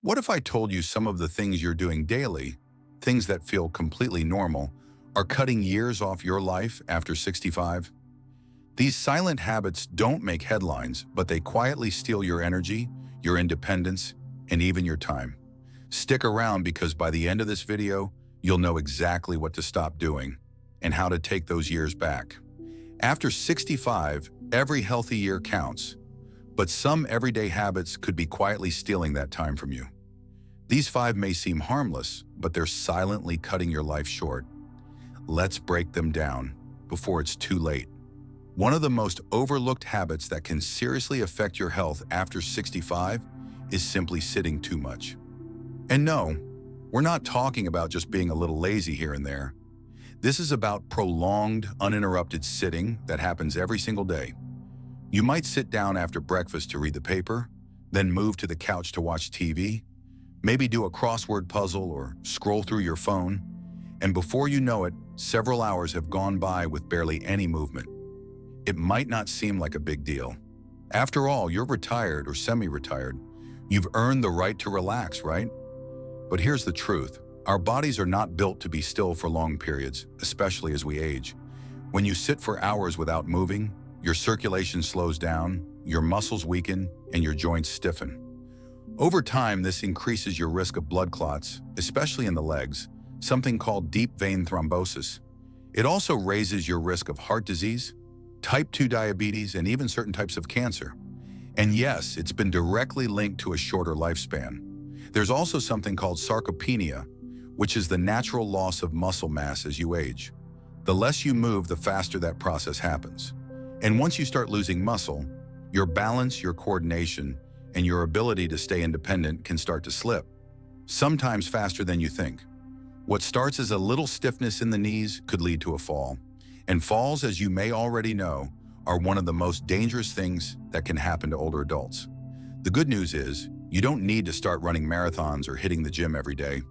What if I told you some of the things you're doing daily, things that feel completely normal, are cutting years off your life after 65? These silent habits don't make headlines, but they quietly steal your energy, your independence, and even your time. Stick around because by the end of this video, you'll know exactly what to stop doing and how to take those years back. After 65, every healthy year counts, but some everyday habits could be quietly stealing that time from you. These 5 may seem harmless, but they're silently cutting your life short. Let's break them down before it's too late. One of the most overlooked habits that can seriously affect your health after 65 is simply sitting too much. And no, we're not talking about just being a little lazy here and there. This is about prolonged, uninterrupted sitting that happens every single day. You might sit down after breakfast to read the paper, then move to the couch to watch TV, maybe do a crossword puzzle or scroll through your phone, and before you know it, several hours have gone by with barely any movement. It might not seem like a big deal. After all, you're retired or semi-retired. You've earned the right to relax, right? But here's the truth. Our bodies are not built to be still for long periods, especially as we age. When you sit for hours without moving, your circulation slows down, your muscles weaken, and your joints stiffen. Over time, this increases your risk of blood clots, especially in the legs, something called deep vein thrombosis. It also raises your risk of heart disease, type 2 diabetes, and even certain types of cancer. And yes, it's been directly linked to a shorter lifespan. There's also something called sarcopenia, which is the natural loss of muscle mass as you age. The less you move, the faster that process happens. And once you start losing muscle, your balance, your coordination, and your ability to stay independent can start to slip, sometimes faster than you think. What starts as a little stiffness in the knees could lead to a fall. And falls, as you may already know, are one of the most dangerous things that can happen to older adults. The good news is, you don't need to start running marathons or hitting the gym every day.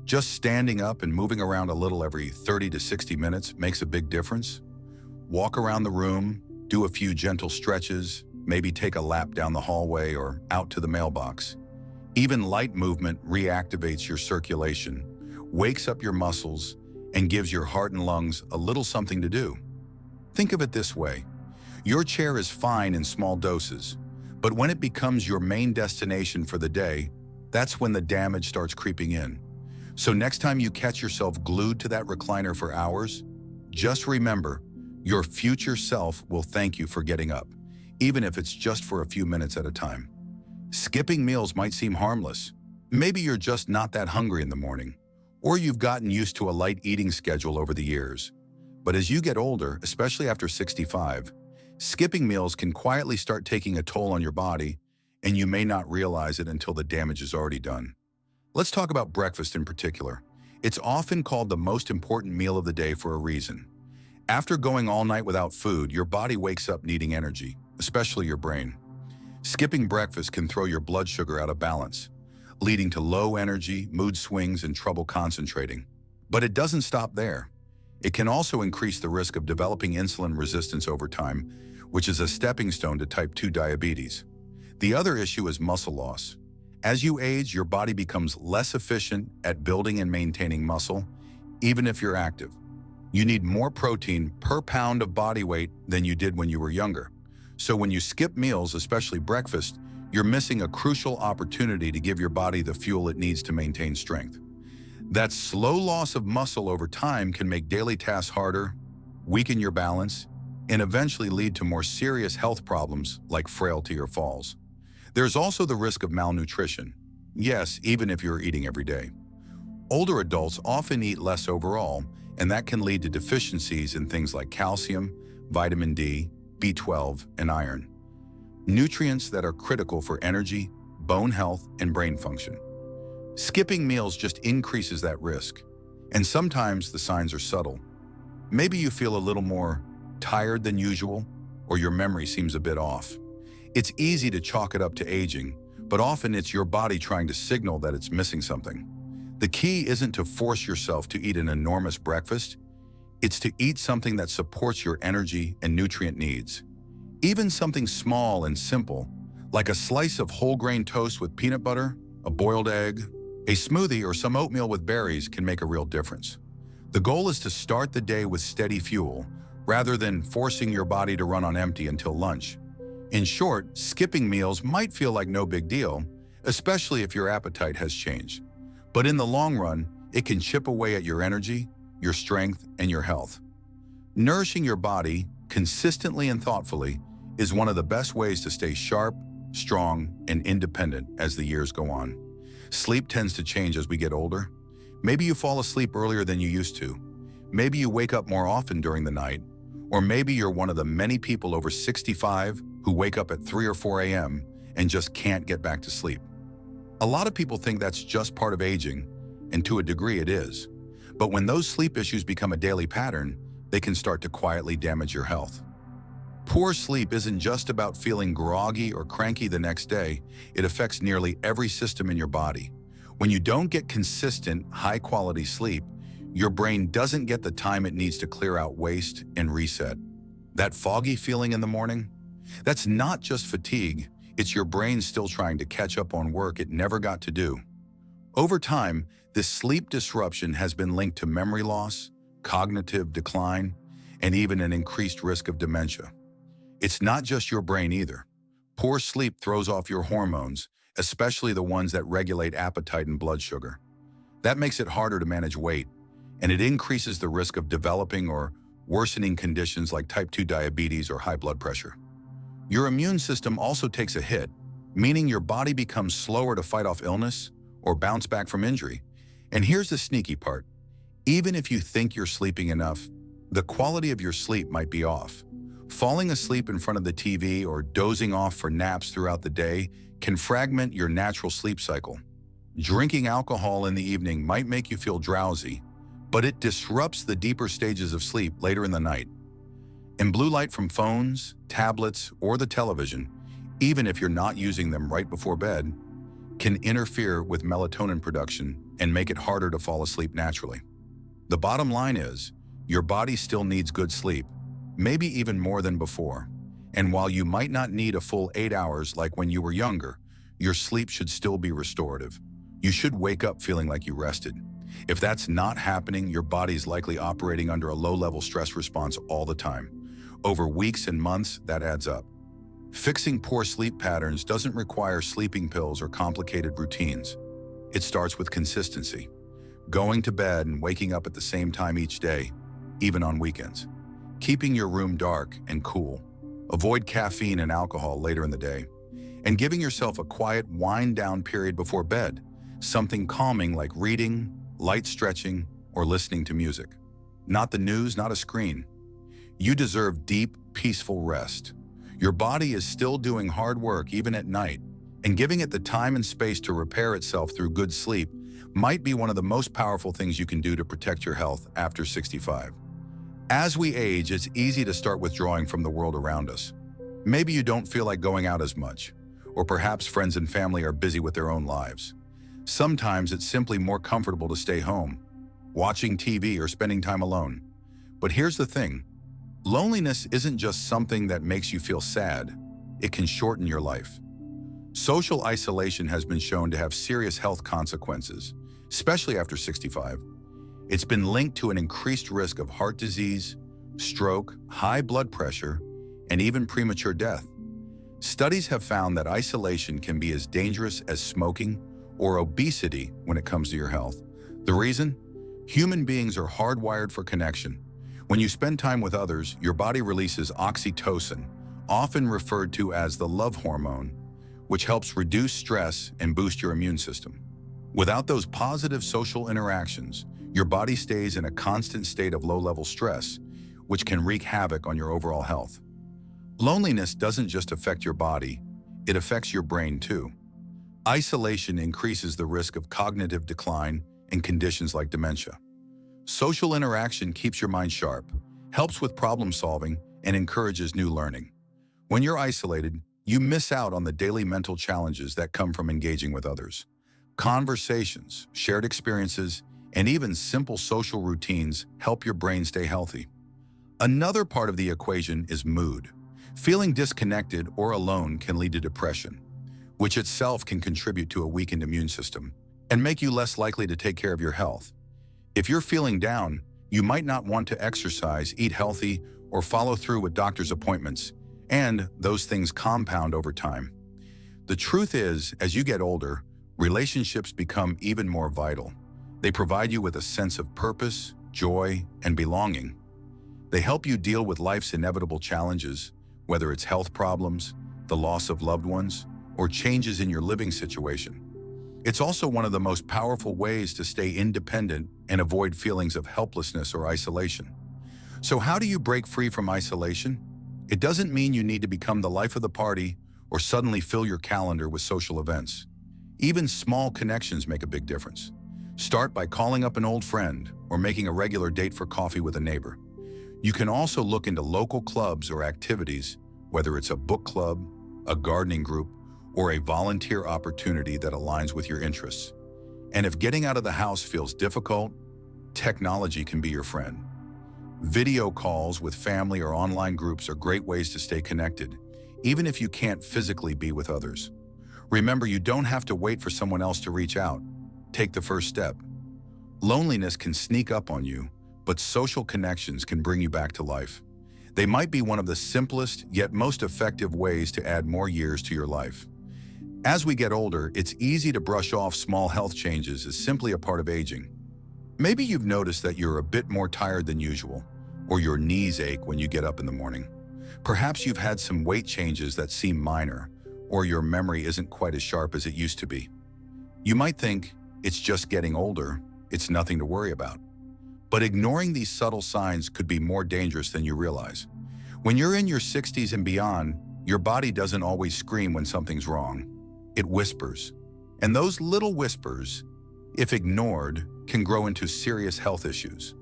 Just standing up and moving around a little every 30 to 60 minutes makes a big difference. Walk around the room, do a few gentle stretches, maybe take a lap down the hallway or out to the mailbox. Even light movement reactivates your circulation, wakes up your muscles, and gives your heart and lungs a little something to do. Think of it this way. Your chair is fine in small doses, but when it becomes your main destination for the day, that's when the damage starts creeping in. So next time you catch yourself glued to that recliner for hours, just remember, your future self will thank you for getting up, even if it's just for a few minutes at a time. Skipping meals might seem harmless. Maybe you're just not that hungry in the morning, or you've gotten used to a light eating schedule over the years. But as you get older, especially after 65, skipping meals can quietly start taking a toll on your body, and you may not realize it until the damage is already done. Let's talk about breakfast in particular. It's often called the most important meal of the day for a reason. After going all night without food, your body wakes up needing energy, especially your brain. Skipping breakfast can throw your blood sugar out of balance, leading to low energy, mood swings, and trouble concentrating. But it doesn't stop there. It can also increase the risk of developing insulin resistance over time, which is a stepping stone to type 2 diabetes. The other issue is muscle loss. As you age, your body becomes less efficient at building and maintaining muscle, even if you're active. You need more protein per pound of body weight than you did when you were younger. So when you skip meals, especially breakfast, you're missing a crucial opportunity to give your body the fuel it needs to maintain strength. That slow loss of muscle over time can make daily tasks harder, weaken your balance, and eventually lead to more serious health problems like frailty or falls. There's also the risk of malnutrition. Yes, even if you're eating every day. Older adults often eat less overall, and that can lead to deficiencies in things like calcium, vitamin D, B12, and iron. Nutrients that are critical for energy, bone health, and brain function. Skipping meals just increases that risk, and sometimes the signs are subtle. Maybe you feel a little more tired than usual, or your memory seems a bit off. It's easy to chalk it up to aging, but often it's your body trying to signal that it's missing something. The key isn't to force yourself to eat an enormous breakfast. It's to eat something that supports your energy and nutrient needs. Even something small and simple, like a slice of whole grain toast with peanut butter, a boiled egg, a smoothie, or some oatmeal with berries can make a real difference. The goal is to start the day with steady fuel, rather than forcing your body to run on empty until lunch. In short, skipping meals might feel like no big deal, especially if your appetite has changed. But in the long run, it can chip away at your energy, your strength, and your health. Nourishing your body consistently and thoughtfully is one of the best ways to stay sharp, strong, and independent as the years go on. Sleep tends to change as we get older. Maybe you fall asleep earlier than you used to. Maybe you wake up more often during the night. Or maybe you're one of the many people over 65 who wake up at 3 or 4 a.m. and just can't get back to sleep. A lot of people think that's just part of aging, and to a degree it is. But when those sleep issues become a daily pattern, they can start to quietly damage your health. Poor sleep isn't just about feeling groggy or cranky the next day. It affects nearly every system in your body. When you don't get consistent, high-quality sleep, your brain doesn't get the time it needs to clear out waste and reset. That foggy feeling in the morning? That's not just fatigue, it's your brain still trying to catch up on work it never got to do. Over time, this sleep disruption has been linked to memory loss, cognitive decline, and even an increased risk of dementia. It's not just your brain either. Poor sleep throws off your hormones, especially the ones that regulate appetite and blood sugar. That makes it harder to manage weight, and it increases the risk of developing or worsening conditions like type 2 diabetes or high blood pressure. Your immune system also takes a hit, meaning your body becomes slower to fight off illness or bounce back from injury. And here's the sneaky part. Even if you think you're sleeping enough, the quality of your sleep might be off. Falling asleep in front of the TV or dozing off for naps throughout the day can fragment your natural sleep cycle. Drinking alcohol in the evening might make you feel drowsy, but it disrupts the deeper stages of sleep later in the night. And blue light from phones, tablets, or the television, even if you're not using them right before bed, can interfere with melatonin production and make it harder to fall asleep naturally. The bottom line is, your body still needs good sleep, maybe even more than before. And while you might not need a full 8 hours like when you were younger, your sleep should still be restorative. You should wake up feeling like you rested. If that's not happening, your body's likely operating under a low-level stress response all the time. Over weeks and months, that adds up. Fixing poor sleep patterns doesn't require sleeping pills or complicated routines. It starts with consistency. Going to bed and waking up at the same time each day, even on weekends. Keeping your room dark and cool. Avoid caffeine and alcohol later in the day. And giving yourself a quiet wind-down period before bed. Something calming like reading, light stretching, or listening to music. Not the news, not a screen. You deserve deep, peaceful rest. Your body is still doing hard work even at night, and giving it the time and space to repair itself through good sleep might be one of the most powerful things you can do to protect your health after 65. As we age, it's easy to start withdrawing from the world around us. Maybe you don't feel like going out as much, or perhaps friends and family are busy with their own lives. Sometimes it's simply more comfortable to stay home, watching TV or spending time alone. But here's the thing. Loneliness isn't just something that makes you feel sad. It can shorten your life. Social isolation has been shown to have serious health consequences, especially after 65. It's been linked to an increased risk of heart disease, stroke, high blood pressure, and even premature death. Studies have found that isolation can be as dangerous as smoking or obesity when it comes to your health. The reason? Human beings are hardwired for connection. When you spend time with others, your body releases oxytocin, often referred to as the love hormone, which helps reduce stress and boost your immune system. Without those positive social interactions, your body stays in a constant state of low-level stress, which can wreak havoc on your overall health. Loneliness doesn't just affect your body, it affects your brain too. Isolation increases the risk of cognitive decline and conditions like dementia. Social interaction keeps your mind sharp, helps with problem solving, and encourages new learning. When you're isolated, you miss out on the daily mental challenges that come from engaging with others. Conversations, shared experiences, and even simple social routines help your brain stay healthy. Another part of the equation is mood. Feeling disconnected or alone can lead to depression. which itself can contribute to a weakened immune system and make you less likely to take care of your health. If you're feeling down, you might not want to exercise, eat healthy, or follow through with doctor's appointments, and those things compound over time. The truth is, as you get older, relationships become even more vital. They provide you with a sense of purpose, joy, and belonging. They help you deal with life's inevitable challenges, whether it's health problems, the loss of loved ones, or changes in your living situation. It's also one of the most powerful ways to stay independent and avoid feelings of helplessness or isolation. So how do you break free from isolation? It doesn't mean you need to become the life of the party or suddenly fill your calendar with social events. Even small connections make a big difference. Start by calling up an old friend or making a regular date for coffee with a neighbor. You can also look into local clubs or activities, whether it's a book club, a gardening group, or a volunteer opportunity that aligns with your interests. And if getting out of the house feels difficult, technology can be your friend. Video calls with family or online groups are great ways to stay connected, even if you can't physically be with others. Remember, you don't have to wait for someone else to reach out. Take the first step. Loneliness can sneak up on you, but social connections can bring you back to life. They might be one of the simplest yet most effective ways to add more years to your life. As we get older, it's easy to brush off small health changes as simply a part of aging. Maybe you've noticed that you're a bit more tired than usual, or your knees ache when you get up in the morning. Perhaps you've had some weight changes that seem minor, or your memory isn't quite as sharp as it used to be. You might think, it's just getting older, it's nothing to worry about. But ignoring these subtle signs could be more dangerous than you realize. When you're in your 60s and beyond, your body doesn't always scream when something's wrong. It whispers. And those little whispers, if ignored, can grow into serious health issues.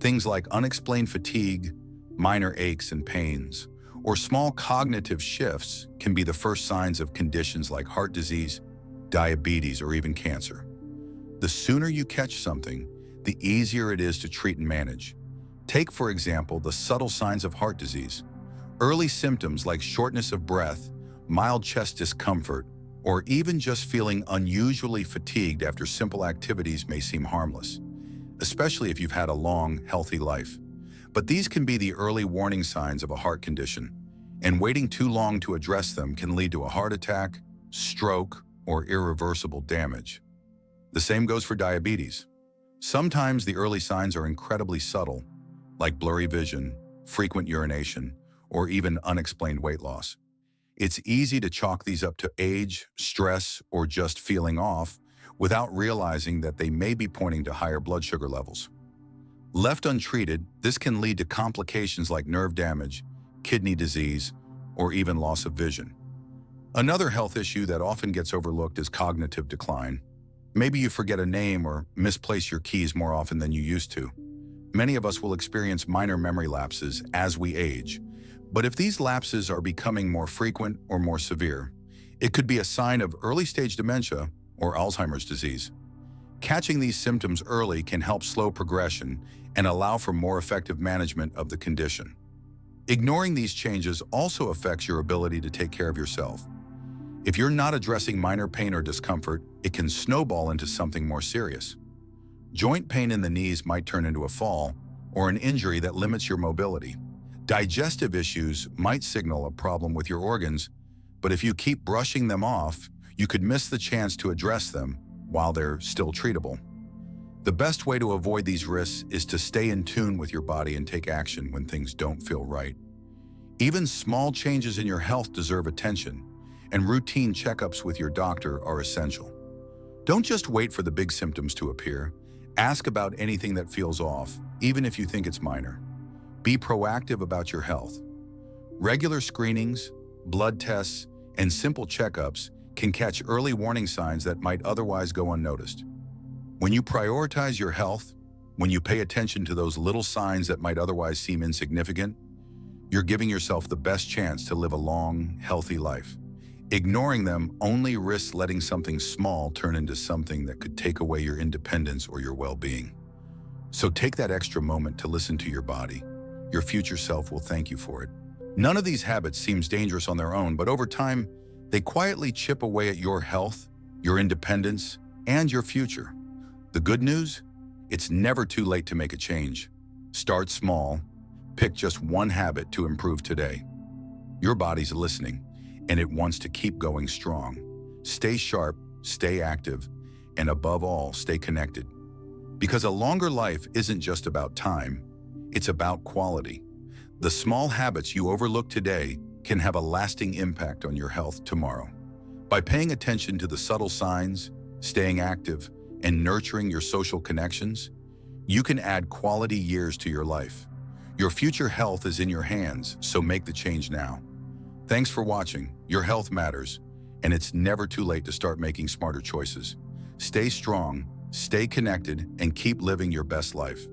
Things like unexplained fatigue, minor aches and pains, or small cognitive shifts can be the first signs of conditions like heart disease, diabetes, or even cancer. The sooner you catch something, the easier it is to treat and manage. Take, for example, the subtle signs of heart disease. Early symptoms like shortness of breath, mild chest discomfort, or even just feeling unusually fatigued after simple activities may seem harmless, especially if you've had a long, healthy life. But these can be the early warning signs of a heart condition, and waiting too long to address them can lead to a heart attack, stroke, or irreversible damage. The same goes for diabetes. Sometimes the early signs are incredibly subtle, like blurry vision, frequent urination, or even unexplained weight loss. It's easy to chalk these up to age, stress, or just feeling off without realizing that they may be pointing to higher blood sugar levels. Left untreated, this can lead to complications like nerve damage, kidney disease, or even loss of vision. Another health issue that often gets overlooked is cognitive decline. Maybe you forget a name or misplace your keys more often than you used to. Many of us will experience minor memory lapses as we age. But if these lapses are becoming more frequent or more severe, it could be a sign of early-stage dementia or Alzheimer's disease. Catching these symptoms early can help slow progression and allow for more effective management of the condition. Ignoring these changes also affects your ability to take care of yourself. If you're not addressing minor pain or discomfort, it can snowball into something more serious. Joint pain in the knees might turn into a fall or an injury that limits your mobility. Digestive issues might signal a problem with your organs, but if you keep brushing them off, you could miss the chance to address them while they're still treatable. The best way to avoid these risks is to stay in tune with your body and take action when things don't feel right. Even small changes in your health deserve attention, and routine checkups with your doctor are essential. Don't just wait for the big symptoms to appear. Ask about anything that feels off, even if you think it's minor. Be proactive about your health. Regular screenings, blood tests, and simple checkups can catch early warning signs that might otherwise go unnoticed. When you prioritize your health, when you pay attention to those little signs that might otherwise seem insignificant, you're giving yourself the best chance to live a long, healthy life. Ignoring them only risks letting something small turn into something that could take away your independence or your well-being. So take that extra moment to listen to your body. Your future self will thank you for it. None of these habits seems dangerous on their own, but over time, They quietly chip away at your health, your independence, and your future. The good news? It's never too late to make a change. Start small. Pick just one habit to improve today. Your body's listening, and it wants to keep going strong. Stay sharp, stay active, and above all, stay connected. Because a longer life isn't just about time, it's about quality. The small habits you overlook today can have a lasting impact on your health tomorrow. By paying attention to the subtle signs, staying active, and nurturing your social connections, you can add quality years to your life. Your future health is in your hands, so make the change now. Thanks for watching. Your health matters, and it's never too late to start making smarter choices. Stay strong, stay connected, and keep living your best life.